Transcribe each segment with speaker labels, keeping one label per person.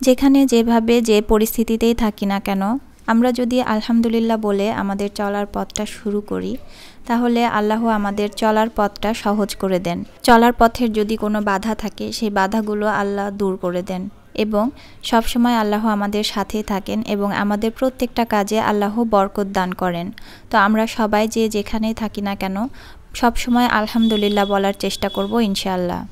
Speaker 1: যেখানে যেভাবে যে পরিস্থিতিতেই থাকি না কেন, আমরা যদি আলহামদুলিল্লাহ বলে আমাদের চলার পথটা শুরু করি, তাহলে আল্লাহ আমাদের চলার পথটা সহজ করে দেন। চলার পথের যদি কোনো বাধা থাকে, সেই বাধাগুলো আল্লাহ দূর করে দেন এবং সবসময় আল্লাহ আমাদের সাথেই থাকেন এবং আমাদের প্রত্যেকটা কাজে আল্লাহ বরকত দান করেন। তো আমরা সবাই যে যেখানেই থাকি না কেন, সবসময় আলহামদুলিল্লাহ বলার চেষ্টা করব ইনশাআল্লাহ।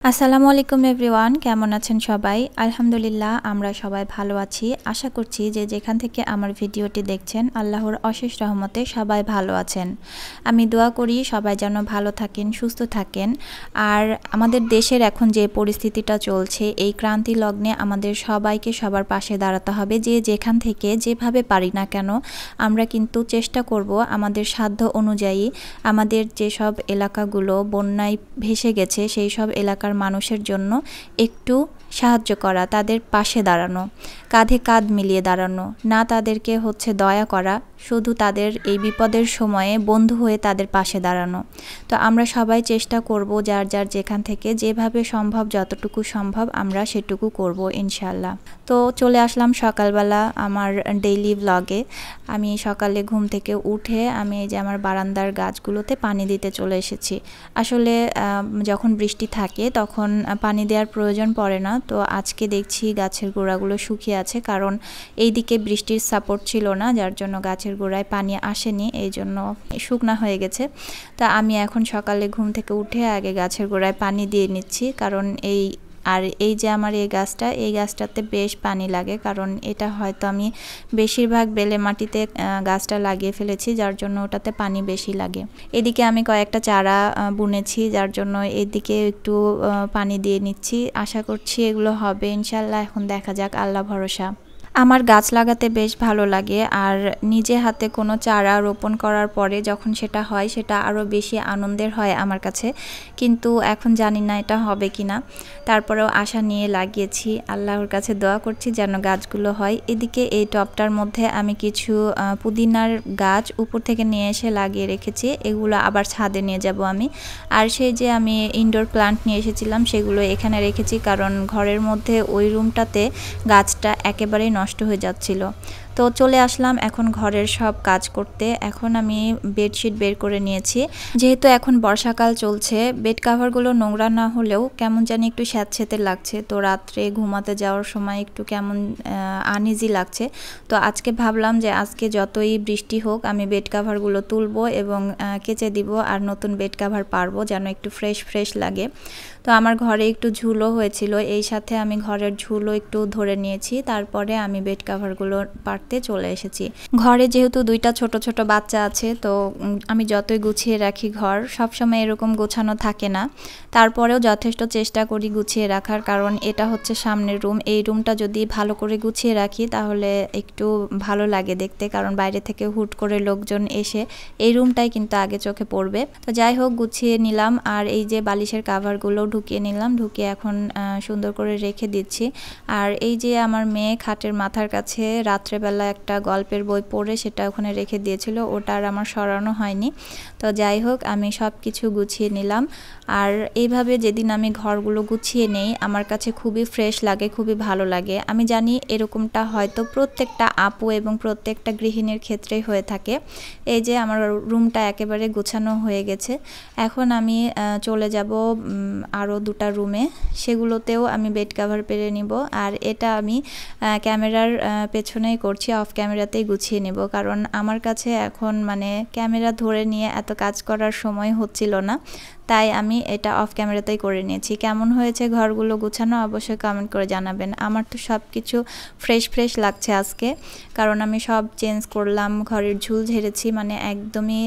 Speaker 1: আসসালামু আলাইকুম এভরিওয়ান, কেমন আছেন সবাই? আলহামদুলিল্লাহ আমরা সবাই ভালো আছি। আশা করছি যে যেখান থেকে আমার ভিডিওটি দেখছেন আল্লাহর অশেষ রহমতে সবাই ভালো আছেন। আমি দোয়া করি সবাই যেন ভালো থাকেন, সুস্থ থাকেন। আর আমাদের দেশের এখন যে পরিস্থিতিটা চলছে, এই ক্রান্তি লগ্নে আমাদের সবাইকে সবার পাশে দাঁড়াতে হবে। যে যেখান থেকে যেভাবে পারি না কেন, আমরা কিন্তু চেষ্টা করব আমাদের সাধ্য অনুযায়ী আমাদের যেসব এলাকাগুলো বন্যায় ভেসে গেছে সেই সব এলাকার মানুষের জন্য একটু সাহায্য করা, তাদের পাশে দাঁড়ানো, কাঁধে কাঁধ মিলিয়ে দাঁড়ানো, না তাদেরকে দয়া করা, শুধু তাদের এই বিপদের সময়ে বন্ধু হয়ে তাদের পাশে দাঁড়ানো। তো আমরা সবাই চেষ্টা করব যার যার যেখান থেকে যেভাবে সম্ভব, যতটুকু সম্ভব আমরা সেটুকু করব ইনশাআল্লাহ। তো চলে আসলাম সকালবেলা আমার ডেইলি ব্লগে। আমি সকালে ঘুম থেকে উঠে আমি এই যে আমার বারান্দার গাছগুলোতে পানি দিতে চলে এসেছি। আসলে যখন বৃষ্টি থাকে তখন পানি দেওয়ার প্রয়োজন পড়ে না। তো আজকে দেখছি গাছের গোড়াগুলো শুকিয়ে আছে, কারণ এই দিকে বৃষ্টির সাপোর্ট ছিল না, যার জন্য গাছের গোড়ায় পানি আসেনি, এই জন্য শুকনা হয়ে গেছে। তা আমি এখন সকালে ঘুম থেকে উঠে আগে গাছের গোড়ায় পানি দিয়ে নিচ্ছি, কারণ এই যে আমার এই গাছটাতে বেশ পানি লাগে, কারণ এটা হয়তো আমি বেশিরভাগ বেলে মাটিতে গাছটা লাগিয়ে ফেলেছি, যার জন্য ওটাতে পানি বেশি লাগে। এদিকে আমি কয়েকটা চারা বুনেছি, যার জন্য এদিকে একটু পানি দিয়ে নিচ্ছি। আশা করছি এগুলো হবে ইনশাল্লাহ। এখন দেখা যাক, আল্লাহ ভরসা। আমার গাছ লাগাতে বেশ ভালো লাগে, আর নিজে হাতে কোনো চারা রোপণ করার পরে যখন সেটা হয় সেটা আরও বেশি আনন্দের হয় আমার কাছে। কিন্তু এখন জানি না এটা হবে কি না, তারপরেও আশা নিয়ে লাগিয়েছি। আল্লাহর কাছে দোয়া করছি যেন গাছগুলো হয়। এদিকে এই টবটার মধ্যে আমি কিছু পুদিনার গাছ উপর থেকে নিয়ে এসে লাগিয়ে রেখেছি, এগুলো আবার ছাদে নিয়ে যাব আমি। আর সেই যে আমি ইনডোর প্লান্ট নিয়ে এসেছিলাম সেগুলো এখানে রেখেছি, কারণ ঘরের মধ্যে ওই রুমটাতে গাছটা একেবারেই নষ্ট হয়ে যাচ্ছিল। তো চলে আসলাম এখন ঘরের সব কাজ করতে। এখন আমি বেডশিট বের করে নিয়েছি, যেহেতু এখন বর্ষাকাল চলছে। বেড কাভারগুলো নোংরা না হলেও কেমন জানি একটু স্যাঁতসেঁতে লাগছে, তো রাত্রে ঘুমাতে যাওয়ার সময় একটু কেমন আনইজি লাগছে। তো আজকে ভাবলাম যে আজকে যতই বৃষ্টি হোক আমি বেড কাভারগুলো তুলবো এবং কেচে দিব, আর নতুন বেড কাভার পারবো যেন একটু ফ্রেশ ফ্রেশ লাগে। তো আমার ঘরে একটু ঝুলো হয়েছিল, এই সাথে আমি ঘরের ঝুলো একটু ধরে নিয়েছি, তারপরে আমি বেড কাভারগুলো পারতে চলে এসেছি। ঘরে যেহেতু দুইটা ছোট ছোট বাচ্চা আছে, তো আমি যতই গুছিয়ে রাখি ঘর, সবসময় এরকম গোছানো থাকে না, তারপরেও যথেষ্ট চেষ্টা করি গুছিয়ে রাখার, কারণ এটা হচ্ছে সামনের রুম। এই রুমটা যদি ভালো করে গুছিয়ে রাখি তাহলে একটু ভালো লাগে দেখতে, কারণ বাইরে থেকে হুট করে লোকজন এসে এই রুমটাই কিন্তু আগে চোখে পড়বে। তো যাই হোক, গুছিয়ে নিলাম। আর এই যে বালিশের কাভারগুলো ঢুকিয়ে নিলাম, ঢুকিয়ে এখন সুন্দর করে রেখে দিচ্ছি। আর এই যে আমার মেয়ে খাটের মাথার কাছে রাত্রেবেলা একটা গল্পের বই পড়ে সেটা ওখানে রেখে দিয়েছিল, ওটা আর আমার সরানো হয়নি। তো যাই হোক, আমি সব কিছু গুছিয়ে নিলাম। আর এইভাবে যেদিন আমি ঘরগুলো গুছিয়ে নেই আমার কাছে খুবই ফ্রেশ লাগে, খুবই ভালো লাগে। আমি জানি এরকমটা হয়তো প্রত্যেকটা আপু এবং প্রত্যেকটা গৃহিণীর ক্ষেত্রেই হয়ে থাকে। এই যে আমার রুমটা একেবারে গুছানো হয়ে গেছে। এখন আমি চলে যাব আরও দুটা রুমে, সেগুলোতেও আমি বেড কাভার পেরে নিব। আর এটা আমি ক্যামেরার পেছনেই করছি, অফ ক্যামেরাতেই গুছিয়ে নেব, কারণ আমার কাছে এখন ক্যামেরা ধরে নিয়ে এত কাজ করার সময় হচ্ছিল না, তাই আমি এটা অফ ক্যামেরাতেই করে নিয়েছি। কেমন হয়েছে ঘরগুলো গুছানো অবশ্যই কমেন্ট করে জানাবেন। আমার তো সব কিছু ফ্রেশ ফ্রেশ লাগছে আজকে, কারণ আমি সব চেঞ্জ করলাম, ঘরের ঝুল ঝেড়েছি, একদমই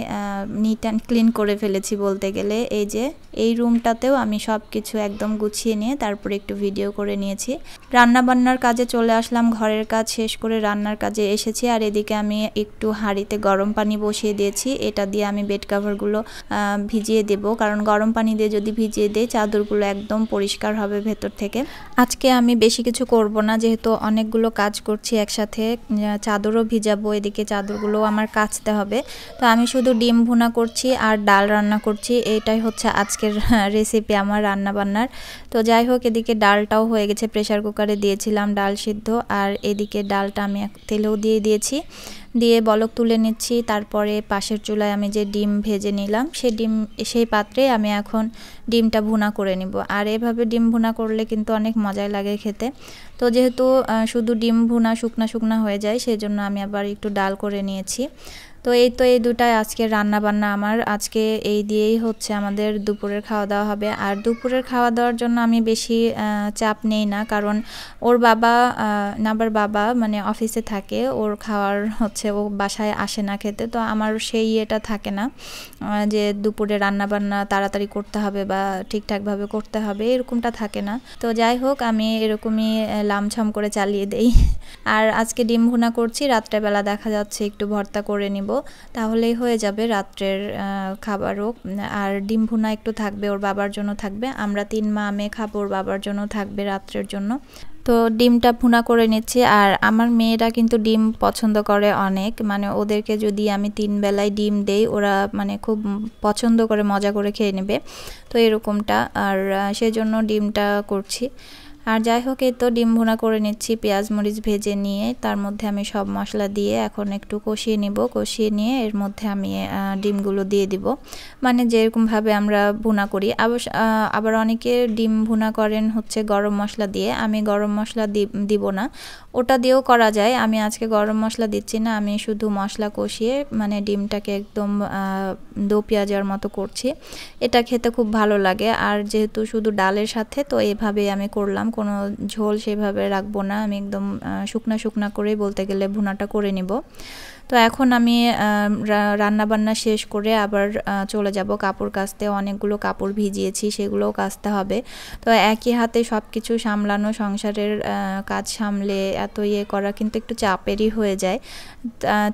Speaker 1: নিট অ্যান্ড ক্লিন করে ফেলেছি বলতে গেলে। এই যে এই রুমটাতেও আমি সব কিছু একদম গুছিয়ে নিয়ে তারপরে একটু ভিডিও করে নিয়েছি। রান্না বান্নার কাজে চলে আসলাম, ঘরের কাজ শেষ করে রান্নার কাজে এসেছি। আর এদিকে আমি একটু হাঁড়িতে গরম পানি বসিয়ে দিয়েছি, এটা দিয়ে আমি বেড কাভারগুলো ভিজিয়ে দেব, কারণ গরম পানি দিয়ে যদি ভিজিয়ে দেই চাদরগুলো একদম পরিষ্কার হবে ভেতর থেকে। আজকে আমি বেশি কিছু করব না, যেহেতু অনেকগুলো কাজ করছি একসাথে, চাদরও ভিজাবো, এদিকে চাদরগুলোও আমার কাচতে হবে। তো আমি শুধু ডিম ভুনা করছি আর ডাল রান্না করছি, এইটাই হচ্ছে আজকের রেসিপি আমার রান্না বান্নার। তো যাই হোক, এদিকে ডালটাও হয়ে গেছে, প্রেসার কুকারে দিয়েছিলাম ডাল সিদ্ধ, আর এদিকে ডালটা আমি তেলেও দিয়ে দিয়েছি, দিয়ে বলক তুলে নিচ্ছি। তারপরে পাশের চুলায় আমি যে ডিম ভেজে নিলাম সেই পাত্রে আমি এখন ডিমটা ভুনা করে নিব। আর এভাবে ডিম ভুনা করলে কিন্তু অনেক মজাই লাগে খেতে। তো যেহেতু শুধু ডিম ভুনা শুকনা শুকনা হয়ে যায়, সেজন্য আমি আবার একটু ডাল করে নিয়েছি। তো এই দুটাই আজকে রান্না বান্না আমার। আজকে এই দিয়েই হচ্ছে আমাদের দুপুরের খাওয়া দাওয়া হবে। আর দুপুরের খাওয়া দাওয়ার জন্য আমি বেশি চাপ নেই না, কারণ ওর বাবা নাবার বাবা মানে অফিসে থাকে, ওর খাওয়ার হচ্ছে ও বাসায় আসে না খেতে। তো আমার সেই ইয়েটা থাকে না যে দুপুরে রান্না বান্না তাড়াতাড়ি করতে হবে বা ঠিকঠাকভাবে করতে হবে, এরকমটা থাকে না। তো যাই হোক, আমি এরকমই লামছাম করে চালিয়ে দেই। আর আজকে ডিম ভুনা করছি, রাত্রেবেলা দেখা যাচ্ছে একটু ভর্তা করে নিব, তাহলেই হয়ে যাবে রাত্রের খাবারও। আর ডিম ভুনা একটু থাকবে, ওর বাবার জন্য থাকবে, আমরা 3 মা মেয়ে খাবো, ওর বাবার জন্য থাকবে রাত্রের জন্য। তো ডিমটা ভুনা করে নিচ্ছি। আর আমার মেয়েরা কিন্তু ডিম পছন্দ করে অনেক, মানে ওদেরকে যদি আমি 3 বেলায় ডিম দেই ওরা মানে খুব পছন্দ করে মজা করে খেয়ে নেবে, তো এরকমটা। আর সেজন্য ডিমটা করছি। আর যাই হোক, এই তো ডিম ভুনা করে নিচ্ছি, পেঁয়াজ মরিচ ভেজে নিয়ে তার মধ্যে আমি সব মশলা দিয়ে এখন একটু কষিয়ে নিব। কষিয়ে নিয়ে এর মধ্যে আমি ডিমগুলো দিয়ে দিব, মানে যেরকমভাবে আমরা ভুনা করি। আবার অনেকে ডিম ভুনা করেন হচ্ছে গরম মশলা দিয়ে, আমি গরম মশলা দিব না, ওটা দিয়েও করা যায়। আমি আজকে গরম মশলা দিচ্ছি না, আমি শুধু মশলা কষিয়ে মানে ডিমটাকে একদম দো পেঁয়াজের মতো করছি। এটা খেতে খুব ভালো লাগে। আর যেহেতু শুধু ডালের সাথে, তো এভাবে আমি করলাম, কোনো ঝোল সেভাবে রাখবো না, আমি একদম শুকনা শুকনা করেই বলতে গেলে ভুনাটা করে নিব। তো এখন আমি রান্না বান্না শেষ করে আবার চলে যাব কাপড় কাচতে। অনেকগুলো কাপড় ভিজিয়েছি, সেগুলোও কাচতে হবে। তো একই হাতে সব কিছু সামলানো, সংসারের কাজ সামলে এত ইয়ে করা কিন্তু একটু চাপেরই হয়ে যায়,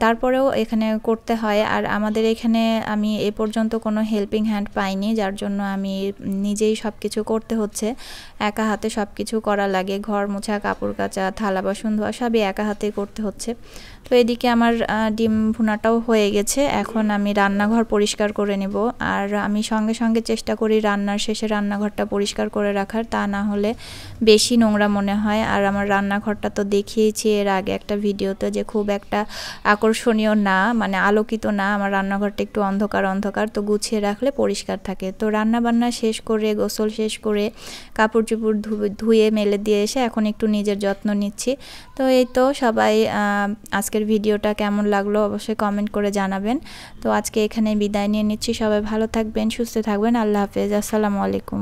Speaker 1: তারপরেও এখানে করতে হয়। আর আমাদের এখানে আমি এ পর্যন্ত কোনো হেল্পিং হ্যান্ড পাইনি, যার জন্য আমি নিজেই সব কিছু করতে হচ্ছে, একা হাতে সব কিছু করা লাগে, ঘর মোছা, কাপড় কাচা, থালা বাসন ধোয়া সবই একা হাতেই করতে হচ্ছে। তো এদিকে আমার ডিম ভুনাটাও হয়ে গেছে, এখন আমি রান্নাঘর পরিষ্কার করে নেব। আর আমি সঙ্গে সঙ্গে চেষ্টা করি রান্নার শেষে রান্নাঘরটা পরিষ্কার করে রাখার, তা না হলে বেশি নোংরা মনে হয়। আর আমার রান্নাঘরটা তো দেখিয়েছি এর আগে একটা ভিডিওতে, যে খুব একটা আকর্ষণীয় না, মানে আলোকিত না, আমার রান্নাঘরটা একটু অন্ধকার অন্ধকার, তো গুছিয়ে রাখলে পরিষ্কার থাকে। তো রান্না বান্না শেষ করে, গোসল শেষ করে, কাপড় চোপড় ধুয়ে মেলে দিয়ে এসে এখন একটু নিজের যত্ন নিচ্ছি। তো এই তো সবাই আজকের ভিডিওটা কেমন লাগলো অবশ্যই কমেন্ট করে জানাবেন। তো আজকে এখানে বিদায় নিয়ে নিচ্ছি, সবাই ভালো থাকবেন, সুস্থ থাকবেন, আল্লাহ হাফেজ, আসসালামু আলাইকুম।